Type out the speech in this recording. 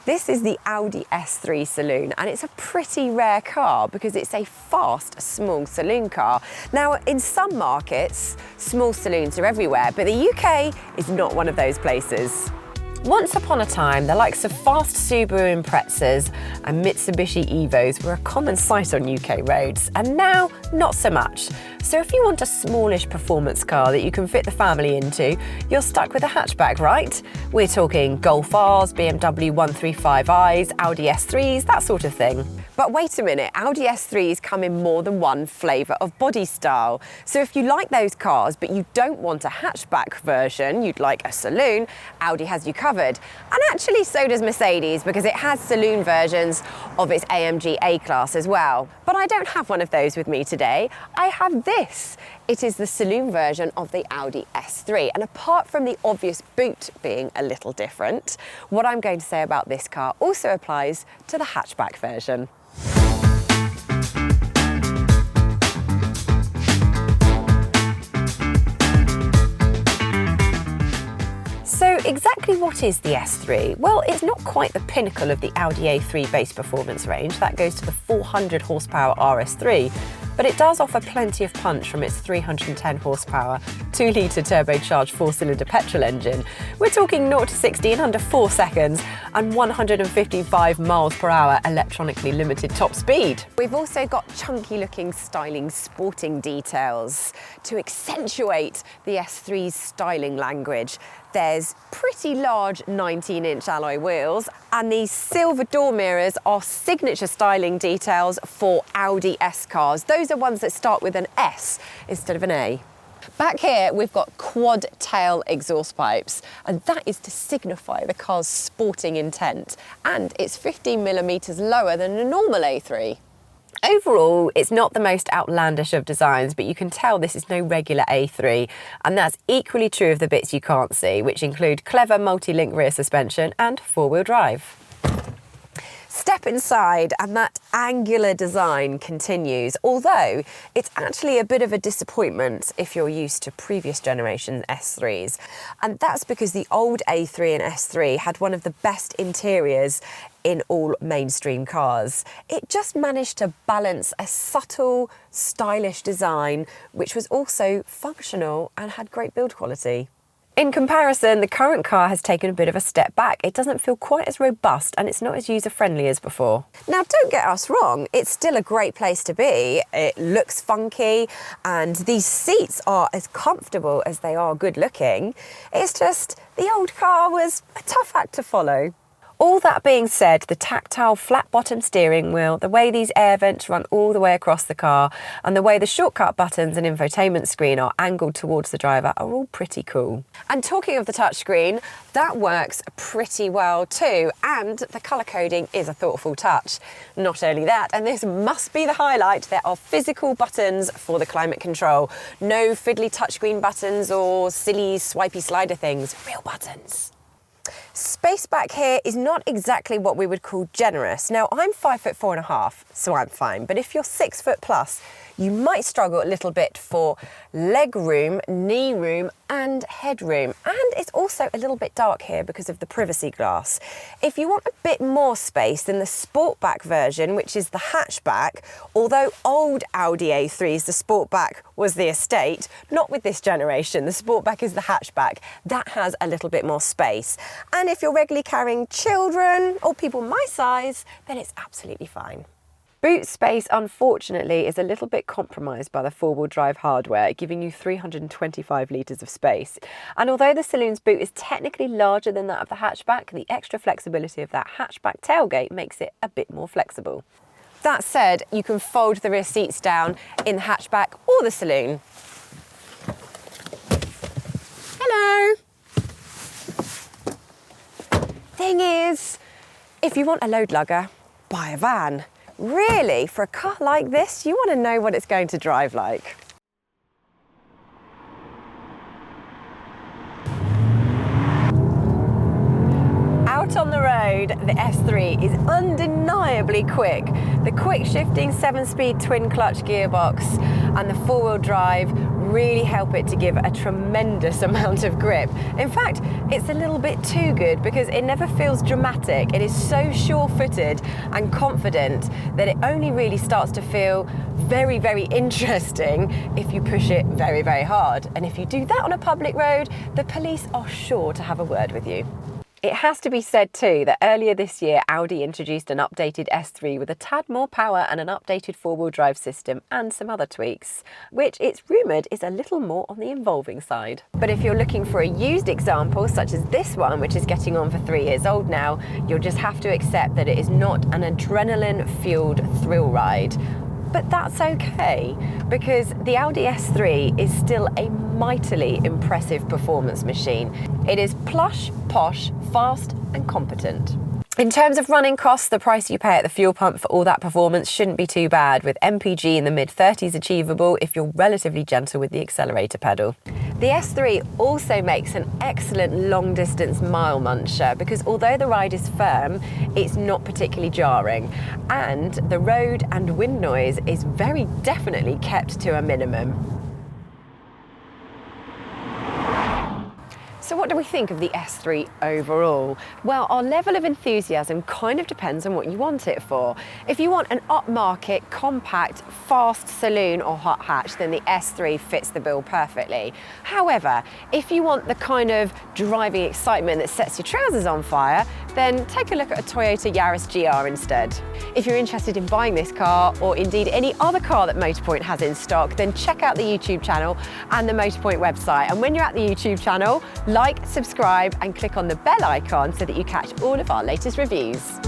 This is the Audi S3 Saloon, and it's a pretty rare car because it's a fast, small saloon car. Now, in some markets, small saloons are everywhere, but the UK is not one of those places. Once upon a time, the likes of fast Subaru Imprezas and Mitsubishi Evos were a common sight on UK roads, and now not so much. So if you want a smallish performance car that you can fit the family into, you're stuck with a hatchback, right? We're talking Golf Rs, BMW 135i's, Audi S3s, that sort of thing. But wait a minute, Audi S3s come in more than one flavour of body style. So if you like those cars, but you don't want a hatchback version, you'd like a saloon, Audi has you covered. And actually so does Mercedes, because it has saloon versions of its AMG A-Class as well. But I don't have one of those with me today. I have this. It is the saloon version of the Audi S3. And apart from the obvious boot being a little different, what I'm going to say about this car also applies to the hatchback version. So exactly what is the S3? Well, it's not quite the pinnacle of the Audi A3 base performance range. That goes to the 400 horsepower RS3, but it does offer plenty of punch from its 310 horsepower, 2-litre turbocharged 4-cylinder petrol engine. We're talking 0 to 60 in under 4 seconds and 155 miles per hour electronically limited top speed. We've also got chunky looking styling sporting details to accentuate the S3's styling language. There's pretty large 19-inch alloy wheels, and these silver door mirrors are signature styling details for Audi S cars. Those are ones that start with an S instead of an A. Back here, we've got quad tail exhaust pipes, and that is to signify the car's sporting intent. And it's 15mm lower than a normal A3. Overall, it's not the most outlandish of designs, but you can tell this is no regular A3, and that's equally true of the bits you can't see, which include clever multi-link rear suspension and four-wheel drive. Step inside and that angular design continues, although it's actually a bit of a disappointment if you're used to previous generation S3s. And that's because the old A3 and S3 had one of the best interiors in all mainstream cars. It just managed to balance a subtle, stylish design, which was also functional and had great build quality. In comparison, the current car has taken a bit of a step back. It doesn't feel quite as robust and it's not as user-friendly as before. Now, don't get us wrong, it's still a great place to be. It looks funky and these seats are as comfortable as they are good-looking. It's just the old car was a tough act to follow. All that being said, the tactile flat-bottom steering wheel, the way these air vents run all the way across the car, and the way the shortcut buttons and infotainment screen are angled towards the driver are all pretty cool. And talking of the touchscreen, that works pretty well too, and the colour coding is a thoughtful touch. Not only that, and this must be the highlight, there are physical buttons for the climate control. No fiddly touchscreen buttons or silly swipey slider things, real buttons. Space back here is not exactly what we would call generous. Now, I'm 5'4½", so I'm fine, but if you're 6 foot plus, you might struggle a little bit for leg room, knee room, and head room. And it's also a little bit dark here because of the privacy glass. If you want a bit more space than the Sportback version, which is the hatchback, although old Audi A3s, the Sportback was the estate, not with this generation. The Sportback is the hatchback. That has a little bit more space. And if you're regularly carrying children or people my size, then it's absolutely fine. Boot space, unfortunately, is a little bit compromised by the four-wheel drive hardware, giving you 325 litres of space. And although the Saloon's boot is technically larger than that of the hatchback, the extra flexibility of that hatchback tailgate makes it a bit more flexible. That said, you can fold the rear seats down in the hatchback or the Saloon. Hello! Thing is, if you want a load lugger, buy a van. Really, for a car like this, you want to know what it's going to drive like. Out on the road, the S3 is undeniably quick. The quick shifting 7-speed twin clutch gearbox and the four-wheel drive really help it to give a tremendous amount of grip. In fact, it's a little bit too good because it never feels dramatic. It is so sure-footed and confident that it only really starts to feel very, very interesting if you push it very, very hard. And if you do that on a public road, the police are sure to have a word with you. It has to be said too that earlier this year Audi introduced an updated S3 with a tad more power and an updated four-wheel drive system and some other tweaks, which it's rumoured is a little more on the involving side. But if you're looking for a used example such as this one, which is getting on for 3 years old now, you'll just have to accept that it is not an adrenaline-fueled thrill ride. But that's okay, because the Audi S3 is still a mightily impressive performance machine. It is plush, posh, fast and competent. In terms of running costs, the price you pay at the fuel pump for all that performance shouldn't be too bad, with MPG in the mid-30s achievable if you're relatively gentle with the accelerator pedal. The S3 also makes an excellent long-distance mile muncher because although the ride is firm, it's not particularly jarring, and the road and wind noise is very definitely kept to a minimum. So what do we think of the S3 overall? Well, our level of enthusiasm kind of depends on what you want it for. If you want an upmarket, compact, fast saloon or hot hatch, then the S3 fits the bill perfectly. However, if you want the kind of driving excitement that sets your trousers on fire, then take a look at a Toyota Yaris GR instead. If you're interested in buying this car, or indeed any other car that Motorpoint has in stock, then check out the YouTube channel and the Motorpoint website. And when you're at the YouTube channel, like, subscribe and click on the bell icon so that you catch all of our latest reviews.